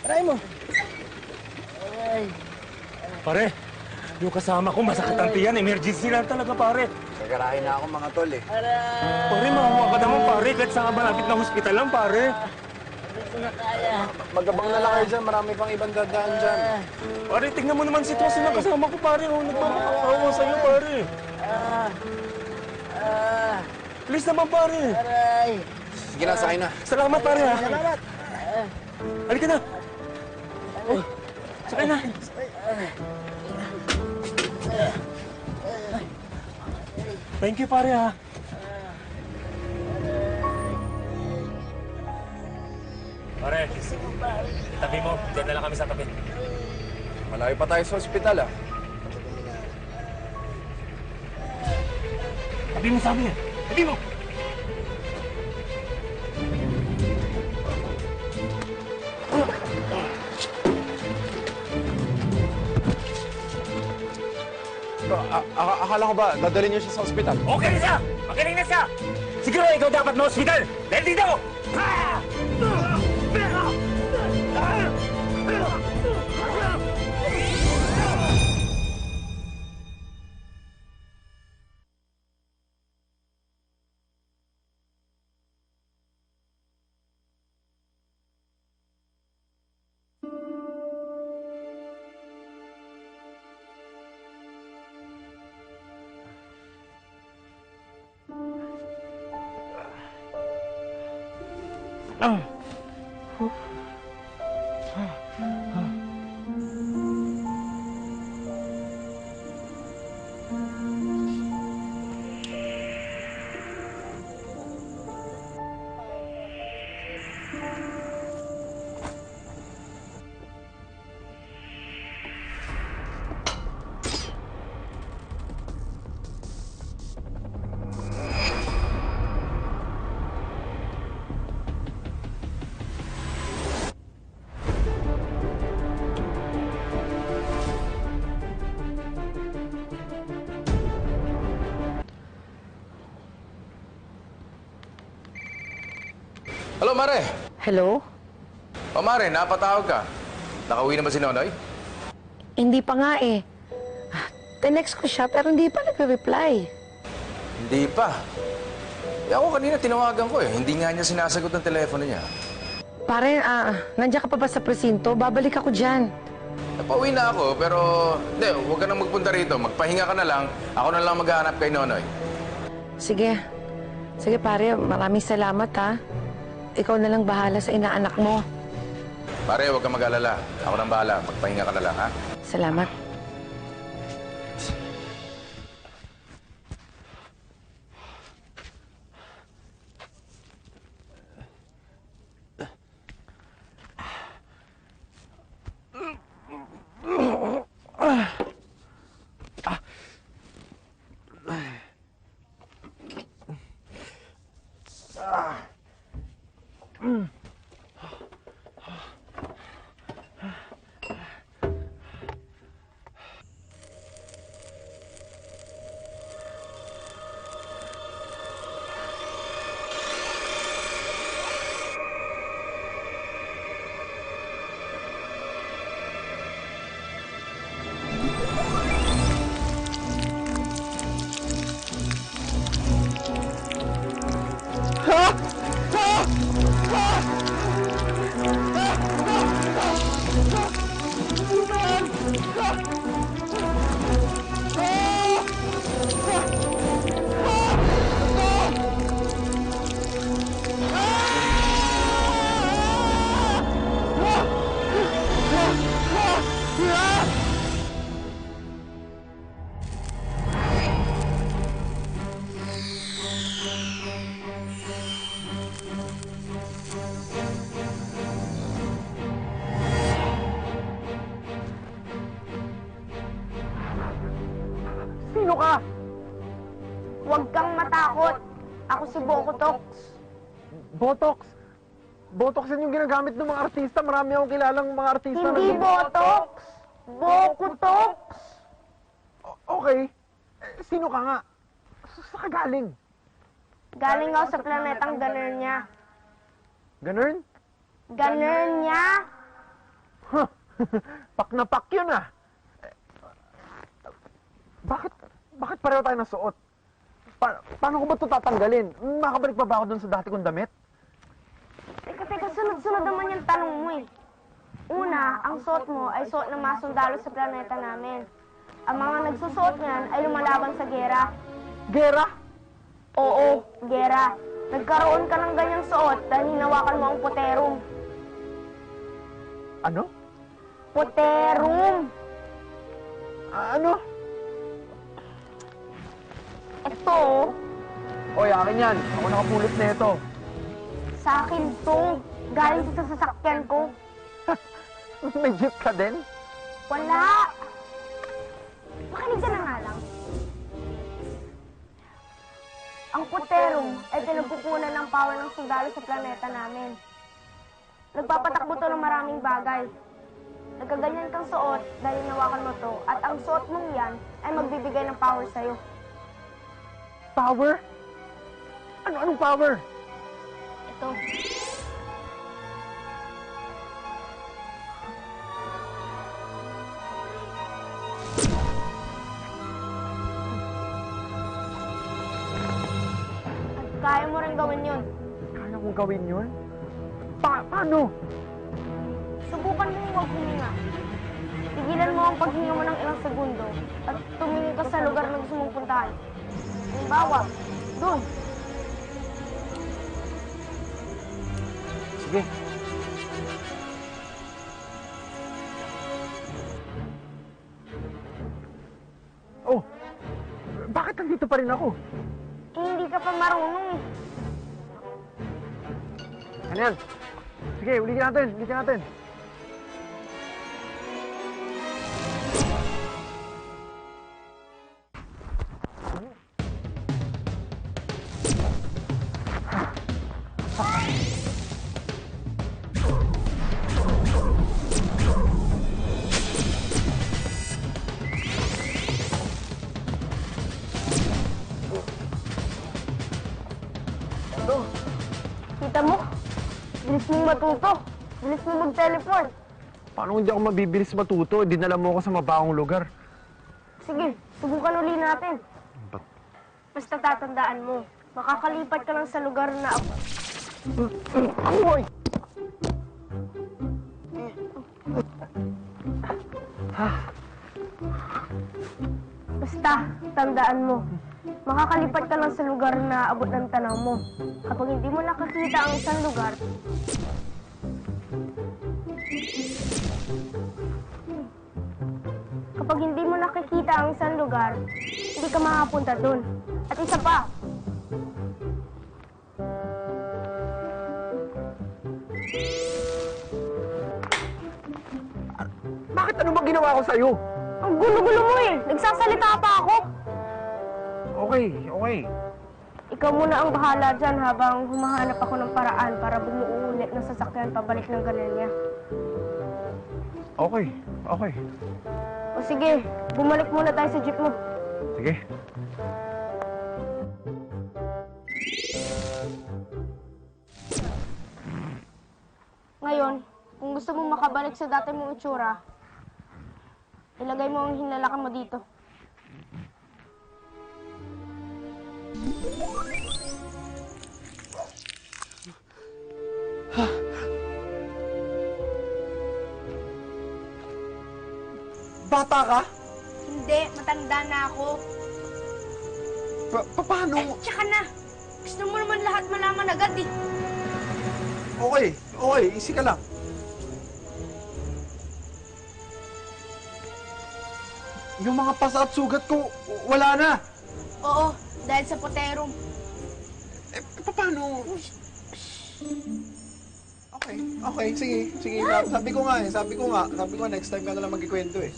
Try mo. Ay. Pare, yung kasama ko masakit ang tiyan. Emergency lang talaga, pare. Sa garahe na ako mga tol eh. Aray. Pare, mahawa ka naman, pare. Kahit sa malapit na hospital lang, pare. Hindi ko na kaya. Magabang na lang kayo dyan. Marami pang ibang dadaan dyan. Pare, tignan mo naman sitwasyon ng kasama ko, pare. Oh, nagmamakawa sa'yo, pare. Please naman, pare. Aray. Sige na, sakay na. Salamat, pare, ha. Salamat. Halika na. Oh, sakay na. Thank you, pare, ha. Pare, tabi mo. Diyan na lang kami sa tabi. Malayo pa tayo sa ospital ah. Tabi mo, sabi niya. Tabi mo. Akala ko ba, dadalhin niyo siya sa ospital? Okay na siya! Magaling na siya! Siguro ikaw dapat ma-hospital! Dahil dito! Hello, Mare. Hello? O, Mare, napatawag ka. Nakauwi na ba si Nonoy? Hindi pa nga eh. Tinext ko siya pero hindi pa nagre-reply. Hindi pa. Eh, ako kanina tinawagan ko eh. Hindi nga niya sinasagot ang telepono niya. Pare, nandiyan ka pa ba sa presinto? Babalik ako dyan. Napauwi na ako, pero... Hindi, huwag ka nang magpunta rito. Magpahinga ka na lang. Ako na lang maghahanap kay Nonoy. Sige. Sige pare, maraming salamat ha. Ikaw na lang bahala sa inaanak mo. Pare, huwag kang mag-alala. Ako nang bahala. Magpahinga ka na lang, ha? Salamat. Sino ka? Huwag kang matakot. Ako si Bokotox. Botox? Botox yan yung ginagamit ng mga artista. Marami akong kilalang mga artista Hindi na... Botox. Bokotox. Okay. Sino ka nga? Saan ka galing? Galing ako sa planetang Ganernia. Ganun? Ganernia? Huh. Pak na pak yun ah. Bakit pareho tayo ng suot? Paano ko ba ito tatanggalin? Makabalik pa ba ako dun sa dati kong damit? Teka, sunod-sunod naman yung tanong mo eh. Una, ang suot mo ay suot ng mga sundalo sa planeta namin. Ang mga nagsusuot niyan ay lumalaban sa gera. Gera? Oo, gera. Nagkaroon ka ng ganyang suot dahil hinawakan mo ang poterum. Ano? Poterum! Ano? Ito, Oy, akin yan. Ako nakapulot na ito. sa akin to. Galing sa sasakyan ko. May jeep ka din? Wala! Makinig ka na nga lang. Ang poterum ay pinagkukunan ng power ng sundalo sa planeta namin. Nagpapatakbo to ng maraming bagay. Nagkaganyan kang suot dahil nawakan mo to at ang suot mong yan ay magbibigay ng power sa'yo. Power? Anong power? Ito. At kaya mo rin gawin yun. Kaya kong gawin yun? Paano? Subukan mo huwag huminga. Tigilan mo ang paghinga mo ng ilang segundo at tumingin ka sa lugar na gusto mong puntahan. Halimbawa, doon. Sige. Oh, bakit nandito pa rin ako? Eh, hindi ka pa marunong eh. Ano yan? Sige, ulitin natin. Kita mo? Bilis mong matuto. Bilis mong mag-teleport. Paano hindi ako mabibilis matuto? Dinala mo ako sa mabaong lugar. Sige, subukan uli natin. Basta tatandaan mo, makakalipat ka lang sa lugar na ako. Amoy! Basta, tandaan mo, makakalipat ka lang sa lugar na abot ng tanaw mo. Kapag hindi mo nakakita ang isang lugar, hindi ka makapunta dun. At isa pa, Bakit ano ba ginawa ko sa'yo? ang gulo-gulo mo eh. Nagsasalita pa ako. Okay. Ikaw muna ang bahala dyan habang humahanap ako ng paraan para bumuo ulit ng sasakyan pabalik ng Galenia. Okay. O sige, bumalik muna tayo sa jeep mo. Sige. Ngayon, kung gusto mong makabalik sa dati mong itsura, ilagay mo ang hinlalakad mo dito. Bata ka? Hindi, matanda na ako. Paano? Tsaka na, gusto mo naman lahat malaman agad eh. Okay. Easy ka lang. Yung mga pasa at sugat ko, wala na. Oo, dahil sa poterum. Paano? Okay. Sige. Sabi ko nga, next time ka na lang magkikwento eh.